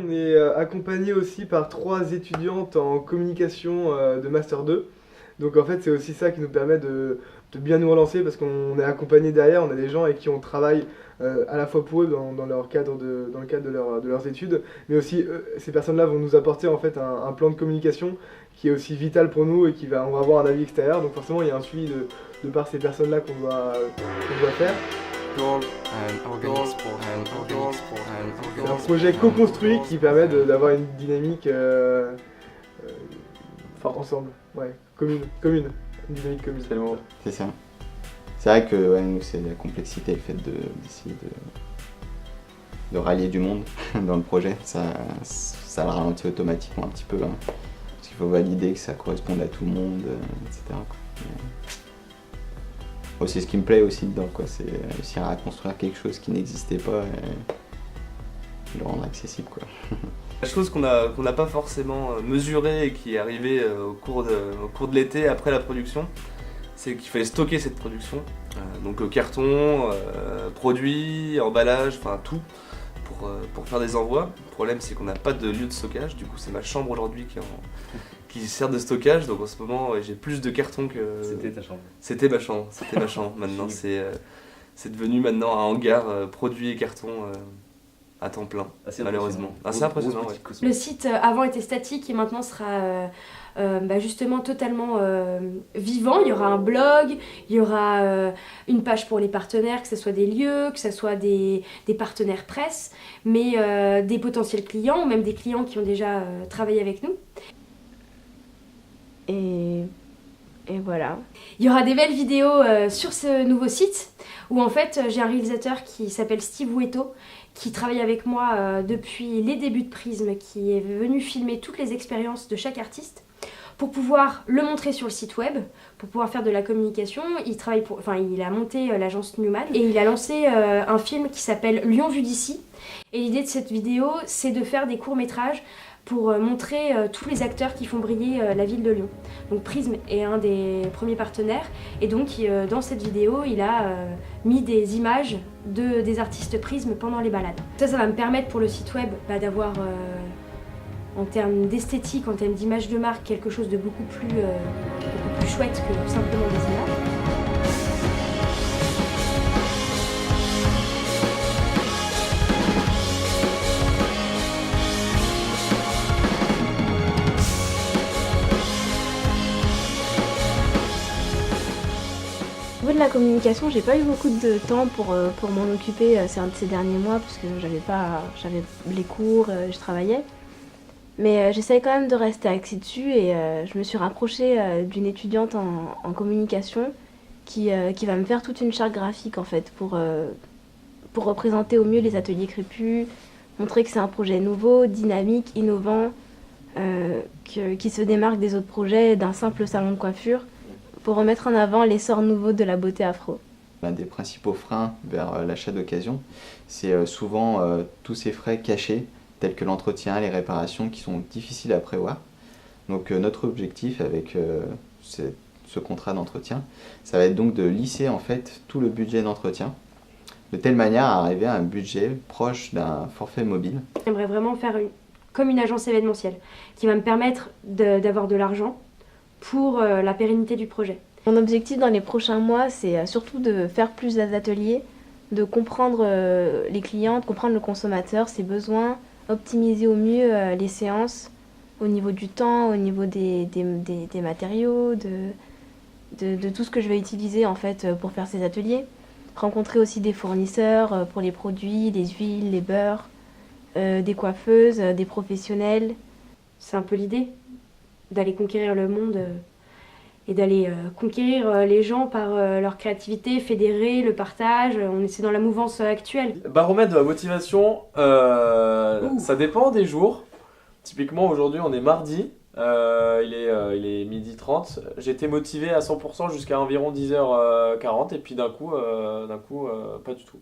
on est accompagné aussi par 3 étudiantes en communication de Master 2. Donc en fait, c'est aussi ça qui nous permet de bien nous relancer parce qu'on est accompagné derrière, on a des gens avec qui on travaille à la fois pour eux dans leur cadre dans le cadre de leurs études, mais aussi ces personnes-là vont nous apporter en fait un plan de communication qui est aussi vital pour nous et on va avoir un avis extérieur. Donc forcément, il y a un suivi de par ces personnes-là qu'on doit faire. C'est un projet co-construit qui permet d'avoir une dynamique ensemble, ouais, commune, une dynamique commune. C'est le mot. C'est ça. C'est vrai que ouais, nous, c'est la complexité, le fait d'essayer de rallier du monde dans le projet. Ça le ralentit automatiquement un petit peu, hein, parce qu'il faut valider que ça corresponde à tout le monde, etc. Bon, c'est ce qui me plaît aussi dedans, quoi. C'est réussir à construire quelque chose qui n'existait pas et le rendre accessible, quoi. La chose qu'on n'a pas forcément mesurée et qui est arrivée au cours de l'été après la production, c'est qu'il fallait stocker cette production. Donc carton, produits, emballage, enfin tout, pour faire des envois. Le problème c'est qu'on n'a pas de lieu de stockage, du coup c'est ma chambre aujourd'hui qui sert de stockage, donc en ce moment j'ai plus de carton que... C'était ta chambre. C'était ma chambre, maintenant c'est devenu maintenant un hangar produits et carton à temps plein, malheureusement. Assez impressionnant, ouais. Le site avant était statique et maintenant sera justement totalement vivant. Il y aura un blog, il y aura une page pour les partenaires, que ce soit des lieux, que ce soit des partenaires presse, mais des potentiels clients ou même des clients qui ont déjà travaillé avec nous. Et voilà. Il y aura des belles vidéos sur ce nouveau site où en fait j'ai un réalisateur qui s'appelle Steve Ouetto qui travaille avec moi depuis les débuts de Prism, qui est venu filmer toutes les expériences de chaque artiste pour pouvoir le montrer sur le site web, pour pouvoir faire de la communication. Il a monté l'agence Newman et il a lancé un film qui s'appelle Lyon vu d'ici. Et l'idée de cette vidéo, c'est de faire des courts-métrages pour montrer tous les acteurs qui font briller la ville de Lyon. Donc Prism est un des premiers partenaires et donc dans cette vidéo il a mis des images des artistes Prism pendant les balades. Ça va me permettre pour le site web d'avoir en termes d'esthétique, en termes d'image de marque, quelque chose de beaucoup plus chouette que simplement des images. Au niveau de la communication, j'ai pas eu beaucoup de temps pour m'en occuper ces derniers mois parce que j'avais les cours, je travaillais. Mais j'essaye quand même de rester axée dessus et je me suis rapprochée d'une étudiante en communication qui va me faire toute une charte graphique en fait pour représenter au mieux les ateliers Crépus, montrer que c'est un projet nouveau, dynamique, innovant, qui se démarque des autres projets d'un simple salon de coiffure, pour remettre en avant l'essor nouveau de la beauté afro. L'un des principaux freins vers l'achat d'occasion, c'est souvent tous ces frais cachés, tels que l'entretien, les réparations, qui sont difficiles à prévoir. Donc notre objectif avec ce contrat d'entretien, ça va être donc de lisser en fait tout le budget d'entretien, de telle manière à arriver à un budget proche d'un forfait mobile. J'aimerais vraiment faire comme une agence événementielle, qui va me permettre d'avoir de l'argent pour la pérennité du projet. Mon objectif dans les prochains mois, c'est surtout de faire plus d'ateliers, de comprendre les clients, de comprendre le consommateur, ses besoins, optimiser au mieux les séances au niveau du temps, au niveau des matériaux, de tout ce que je vais utiliser en fait pour faire ces ateliers. Rencontrer aussi des fournisseurs pour les produits, les huiles, les beurres, des coiffeuses, des professionnels. C'est un peu l'idée, d'aller conquérir le monde et d'aller conquérir les gens par leur créativité, fédérer, le partage. On est dans la mouvance actuelle. Baromètre de la motivation, ça dépend des jours. Typiquement aujourd'hui on est mardi, il est midi 30. J'étais motivé à 100% jusqu'à environ 10h40 et puis d'un coup pas du tout.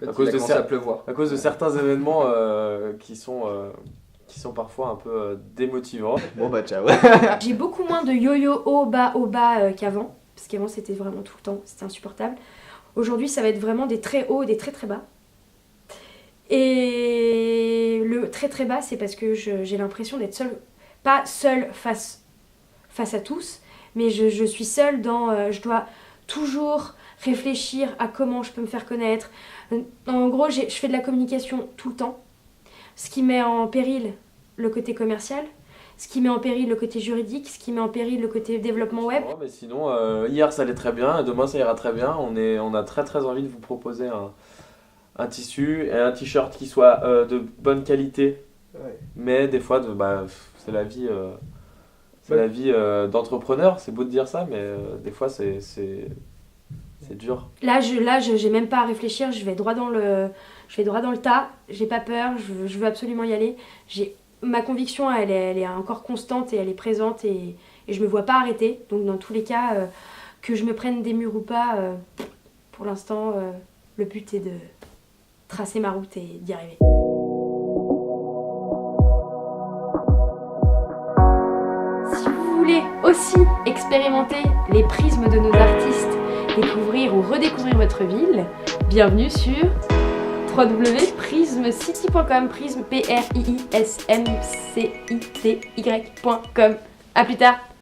À cause de certains événements qui sont parfois un peu démotivants. Bon bah ciao. J'ai beaucoup moins de yo-yo haut bas qu'avant, parce qu'avant c'était vraiment tout le temps, c'était insupportable. Aujourd'hui ça va être vraiment des très hauts et des très très bas. Et le très très bas, c'est parce que j'ai l'impression d'être seule, pas seule face à tous, mais je suis seule dans... je dois toujours réfléchir à comment je peux me faire connaître. En gros, je fais de la communication tout le temps, ce qui met en péril le côté commercial, ce qui met en péril le côté juridique, ce qui met en péril le côté développement web. Ouais, mais sinon, hier ça allait très bien, et demain ça ira très bien. On a très très envie de vous proposer un tissu et un t-shirt qui soit de bonne qualité. Ouais. Mais des fois, c'est la vie, la vie d'entrepreneur. C'est beau de dire ça, mais des fois c'est dur. Là, j'ai même pas à réfléchir. Je vais droit dans le tas. J'ai pas peur. Je veux absolument y aller. Ma conviction, elle est encore constante et elle est présente et je me vois pas arrêter. Donc dans tous les cas, que je me prenne des murs ou pas, pour l'instant, le but est de tracer ma route et d'y arriver. Si vous voulez aussi expérimenter les prismes de nos artistes, découvrir ou redécouvrir votre ville, bienvenue sur www.prismcity.com, prisme, prismcity.com. À plus tard.